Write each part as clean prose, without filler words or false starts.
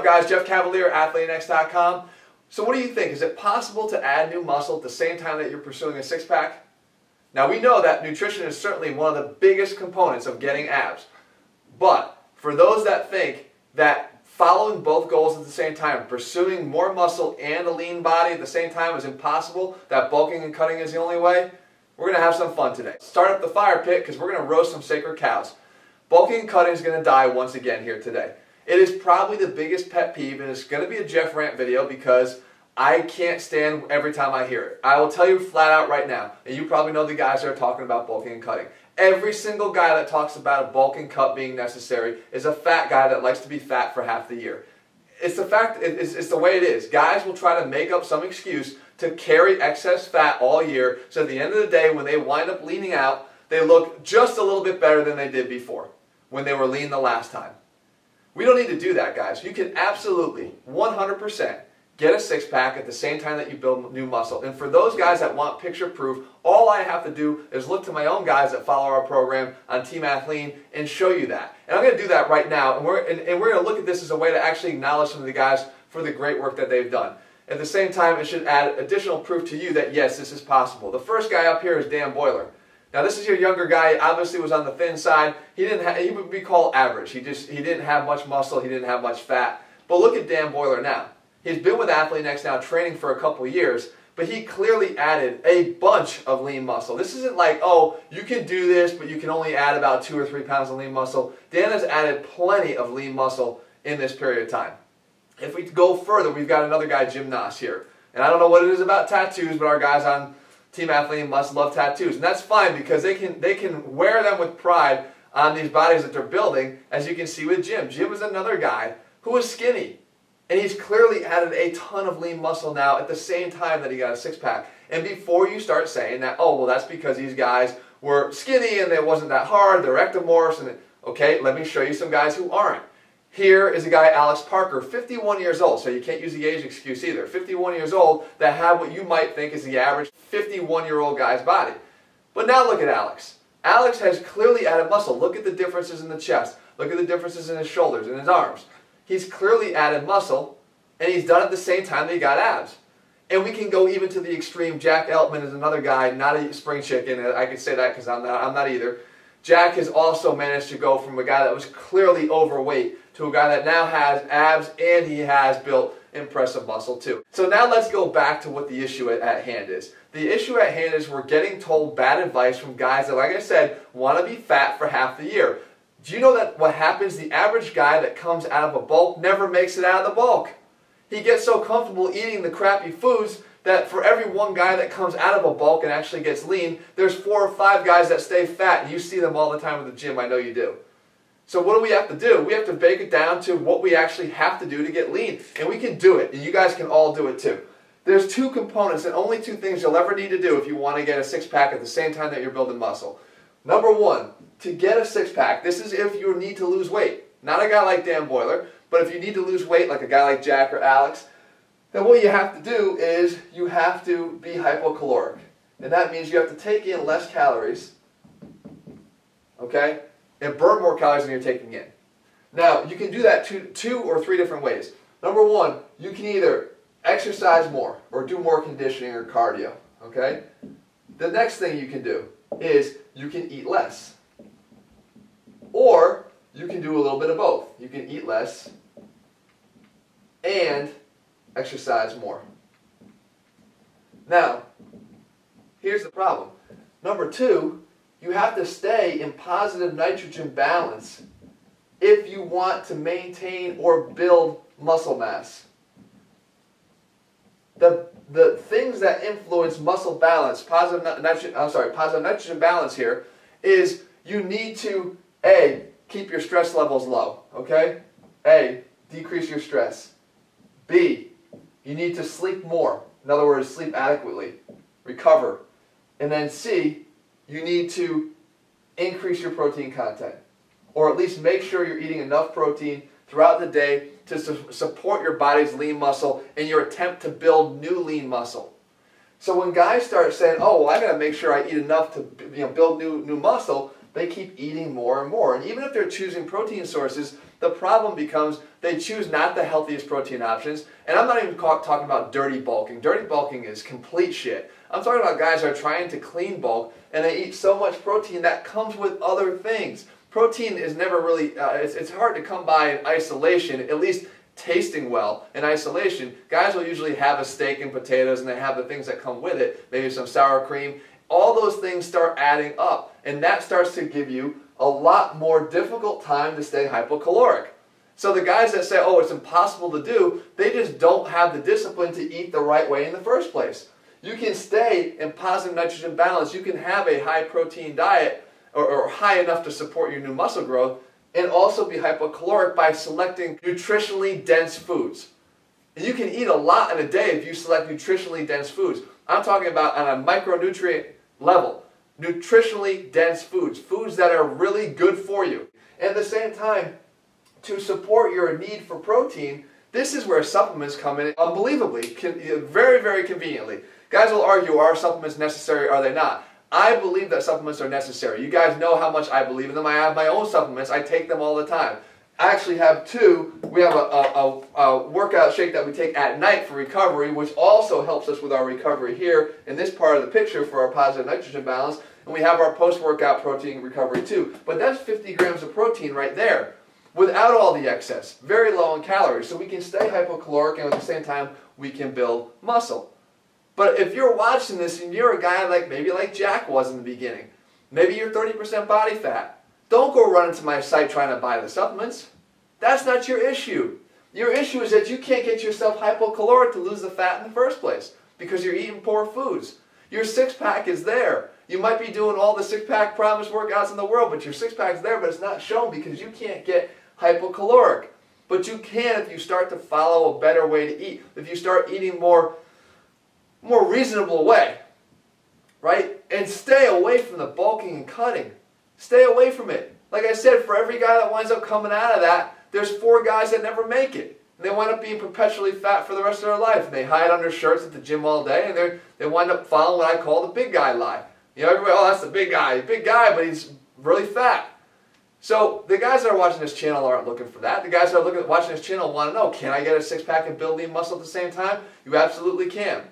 up, guys? Jeff Cavalier, ATHLEAN-X.com. So what do you think? Is it possible to add new muscle at the same time that you're pursuing a six-pack? Now, we know that nutrition is certainly one of the biggest components of getting abs. But for those that think that following both goals at the same time, pursuing more muscle and a lean body at the same time is impossible, that bulking and cutting is the only way, we're going to have some fun today. Start up the fire pit because we're going to roast some sacred cows. Bulking and cutting is going to die once again here today. It is probably the biggest pet peeve, and it's going to be a Jeff rant video because I can't stand every time I hear it. I will tell you flat out right now, and you probably know the guys that are talking about bulking and cutting. Every single guy that talks about a bulk and cut being necessary is a fat guy that likes to be fat for half the year. It's the fact, it's the way it is. Guys will try to make up some excuse to carry excess fat all year, so at the end of the day, when they wind up leaning out, they look just a little bit better than they did before, when they were lean the last time. We don't need to do that, guys. You can absolutely, 100%, get a six-pack at the same time that you build new muscle. And for those guys that want picture proof, all I have to do is look to my own guys that follow our program on Team Athlean and show you that. And I'm going to do that right now. And we're going to look at this as a way to actually acknowledge some of the guys for the great work that they've done. At the same time, it should add additional proof to you that, yes, this is possible. The first guy up here is Dan Boiler. Now, this is your younger guy. He obviously was on the thin side. He would be called average. He didn't have much muscle. He didn't have much fat. But look at Dan Boiler now. He's been with ATHLEAN-X now training for a couple of years, but he clearly added a bunch of lean muscle. This isn't like, oh, you can do this, but you can only add about 2 or 3 pounds of lean muscle. Dan has added plenty of lean muscle in this period of time. If we go further, we've got another guy, Jim Noss here. And I don't know what it is about tattoos, but our guys on Team Athlean must love tattoos. And that's fine because they can wear them with pride on these bodies that they're building, as you can see with Jim. Jim is another guy who is skinny. And he's clearly added a ton of lean muscle now at the same time that he got a six-pack. And before you start saying that, oh, well, that's because these guys were skinny and it wasn't that hard, they're ectomorphs, and okay, let me show you some guys who aren't. Here is a guy, Alex Parker, 51 years old, so you can't use the age excuse either. 51 years old that have what you might think is the average 51-year-old guy's body. But now look at Alex. Alex has clearly added muscle. Look at the differences in the chest. Look at the differences in his shoulders and his arms. He's clearly added muscle, and he's done it at the same time that he got abs. And we can go even to the extreme. Jack Eltman is another guy, not a spring chicken. I can say that because I'm not either. Jack has also managed to go from a guy that was clearly overweight to a guy that now has abs, and he has built impressive muscle too. So now let's go back to what the issue at hand is. The issue at hand is we're getting told bad advice from guys that, like I said, want to be fat for half the year. Do you know that what happens, the average guy that comes out of a bulk never makes it out of the bulk? He gets so comfortable eating the crappy foods that for every one guy that comes out of a bulk and actually gets lean, there's 4 or 5 guys that stay fat, and you see them all the time at the gym. I know you do. So what do we have to do? We have to break it down to what we actually have to do to get lean. And we can do it, and you guys can all do it too. There's 2 components and only 2 things you'll ever need to do if you want to get a six-pack at the same time that you're building muscle. Number 1, to get a six-pack, this is if you need to lose weight. Not a guy like Dan Boiler, but if you need to lose weight like a guy like Jack or Alex, then what you have to do is you have to be hypocaloric. And that means you have to take in less calories, okay, and burn more calories than you're taking in. Now, you can do that 2 or 3 different ways. Number 1, you can either exercise more or do more conditioning or cardio, okay? The next thing you can do is you can eat less. Or you can do a little bit of both. You can eat less and exercise more. Now, here's the problem. Number 2, you have to stay in positive nitrogen balance if you want to maintain or build muscle mass. The things that influence muscle balance, positive nitrogen balance here, is you need to, A, keep your stress levels low, okay? A, decrease your stress. B, you need to sleep more. In other words, sleep adequately, recover. And then C, you need to increase your protein content, or at least make sure you're eating enough protein throughout the day to support your body's lean muscle in your attempt to build new lean muscle. So when guys start saying, oh, well, I got to make sure I eat enough to build new muscle, they keep eating more and more. And even if they're choosing protein sources, the problem becomes they choose not the healthiest protein options. And I'm not even talking about dirty bulking. Dirty bulking is complete shit. I'm talking about guys who are trying to clean bulk and they eat so much protein that comes with other things. Protein is never really, it's hard to come by in isolation, at least tasting well in isolation. Guys will usually have a steak and potatoes and they have the things that come with it, maybe some sour cream. All those things start adding up and that starts to give you a lot more difficult time to stay hypocaloric. So the guys that say, oh, it's impossible to do, they just don't have the discipline to eat the right way in the first place. You can stay in positive nitrogen balance. You can have a high protein diet or high enough to support your new muscle growth and also be hypocaloric by selecting nutritionally dense foods. And you can eat a lot in a day if you select nutritionally dense foods. I'm talking about on a micronutrient level. Nutritionally dense foods. Foods that are really good for you. And at the same time, to support your need for protein, this is where supplements come in unbelievably, very, very conveniently. Guys will argue, are supplements necessary, are they not? I believe that supplements are necessary. You guys know how much I believe in them. I have my own supplements. I take them all the time. I actually have two. We have a workout shake that we take at night for recovery, which also helps us with our recovery here in this part of the picture for our positive nitrogen balance. And we have our post-workout protein recovery too. But that's 50 grams of protein right there without all the excess. Very low in calories. So we can stay hypocaloric and at the same time we can build muscle. But if you're watching this and you're a guy maybe like Jack was in the beginning, maybe you're 30% body fat, don't go run into my site trying to buy the supplements. That's not your issue. Your issue is that you can't get yourself hypocaloric to lose the fat in the first place because you're eating poor foods. Your six-pack is there. You might be doing all the six-pack promise workouts in the world, but your six-pack's there, but it's not shown because you can't get hypocaloric. But you can if you start to follow a better way to eat. If you start eating more reasonable way, right? And stay away from the bulking and cutting. Stay away from it. Like I said, for every guy that winds up coming out of that, there's 4 guys that never make it. And they wind up being perpetually fat for the rest of their life. And they hide under shirts at the gym all day, and they wind up following what I call the big guy lie. You know, everybody, oh, that's the big guy. Big guy, but he's really fat. So the guys that are watching this channel aren't looking for that. The guys that are watching this channel want to know, can I get a six-pack and build lean muscle at the same time? You absolutely can.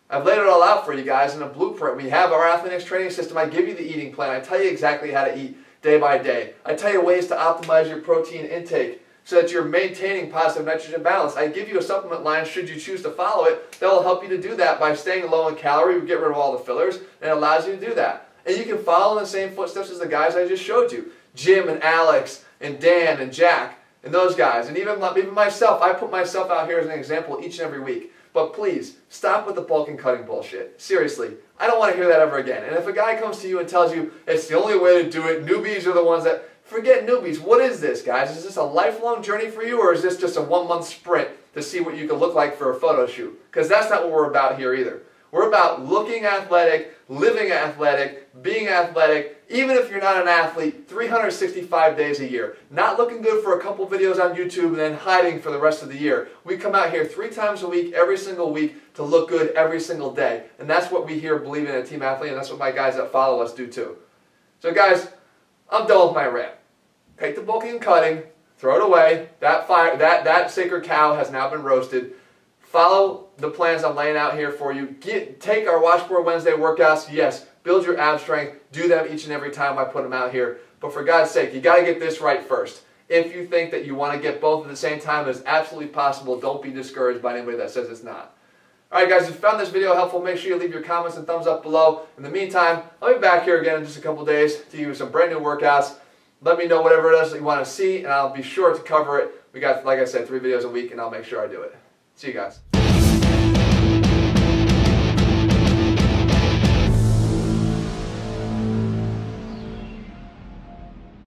I've laid it all out for you guys in a blueprint. We have our ATHLEAN-X training system. I give you the eating plan. I tell you exactly how to eat day by day. I tell you ways to optimize your protein intake so that you're maintaining positive nitrogen balance. I give you a supplement line should you choose to follow it that will help you to do that by staying low in calorie. We get rid of all the fillers and it allows you to do that. And you can follow in the same footsteps as the guys I just showed you. Jim and Alex and Dan and Jack and those guys. And even myself, I put myself out here as an example each and every week. But please, stop with the bulk and cutting bullshit. Seriously, I don't want to hear that ever again. And if a guy comes to you and tells you it's the only way to do it, newbies are the ones that... Forget newbies. What is this, guys? Is this a lifelong journey for you, or is this just a 1-month sprint to see what you can look like for a photo shoot? Because that's not what we're about here either. We're about looking athletic, living athletic, being athletic, even if you're not an athlete, 365 days a year. Not looking good for a couple videos on YouTube and then hiding for the rest of the year. We come out here 3 times a week, every single week, to look good every single day. And that's what we here believe in at Team Athlete, and that's what my guys that follow us do too. So guys, I'm done with my rant. Take the bulking and cutting, throw it away. That sacred cow has now been roasted. Follow the plans I'm laying out here for you. Take our Washboard Wednesday workouts. Yes, build your ab strength. Do them each and every time I put them out here. But for God's sake, you got to get this right first. If you think that you want to get both at the same time, it's absolutely possible. Don't be discouraged by anybody that says it's not. Alright guys, if you found this video helpful, make sure you leave your comments and thumbs up below. In the meantime, I'll be back here again in just a couple days to give you some brand new workouts. Let me know whatever it is that you want to see, and I'll be sure to cover it. We got, like I said, 3 videos a week, and I'll make sure I do it. See you guys.